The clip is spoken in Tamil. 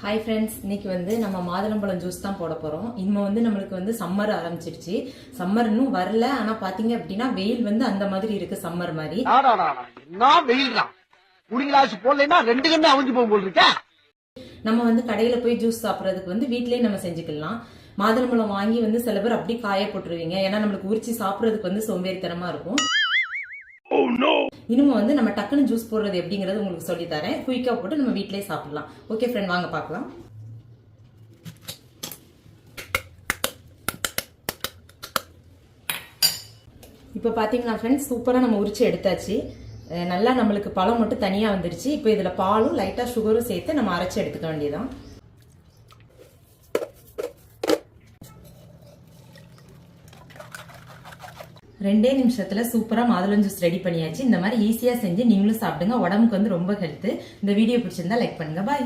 ஹாய் ஃப்ரெண்ட்ஸ், இன்னைக்கு நம்ம மாதுளம்பழம் ஜூஸ் தான் போட போறோம். இனிமே நம்மளுக்கு சம்மர் ஆரம்பிச்சிடுச்சு. சம்மர் இன்னும் வரல, ஆனா பாத்தீங்க அப்படின்னா வெயில் அந்த மாதிரி இருக்கு. சம்மர் மாதிரி வெயில் தான். குடிங்களாச்சு போடலைன்னா ரெண்டு கண்ணு அவிஞ்சு போகும் போல் இருக்க. நம்ம கடையில போய் ஜூஸ் சாப்பிடறதுக்கு வீட்லயே நம்ம செஞ்சுக்கலாம். மாதுளம்பழம் வாங்கி சில பேர் அப்படி காய போட்டுருவீங்க. ஏன்னா நம்மளுக்கு உரிச்சு சாப்பிடறதுக்கு சோம்பேறித்தனமா இருக்கும். இனிமே நம்ம டக்குன்னு ஜூஸ் போடுறது எப்படிங்கறது உங்களுக்கு சொல்லி தரேன். குயிக்கா போட்டு நம்ம வீட்லயே சாப்பிடலாம். ஓகே ஃப்ரெண்ட், வாங்க பார்க்கலாம். இப்போ பாத்தீங்கன்னா ஃப்ரெண்ட்ஸ், சூப்பரா நம்ம உரிச்சு எடுத்தாச்சு. நல்லா நம்மளுக்கு பழம் மட்டும் தனியா வந்துருச்சு. இப்போ இதுல பாலும் லைட்டா சுகரும் சேர்த்து நம்ம அரைச்சு எடுத்துக்க வேண்டியதான். ரெண்டே நிமிஷத்துல சூப்பரா மாதுளம் ஜூஸ் ரெடி பண்ணியாச்சு. இந்த மாதிரி ஈஸியா செஞ்சு நீங்களும் சாப்பிடுங்க. உடம்புக்கு ரொம்ப ஹெல்த். இந்த வீடியோ பிடிச்சிருந்தா லைக் பண்ணுங்க. பாய்.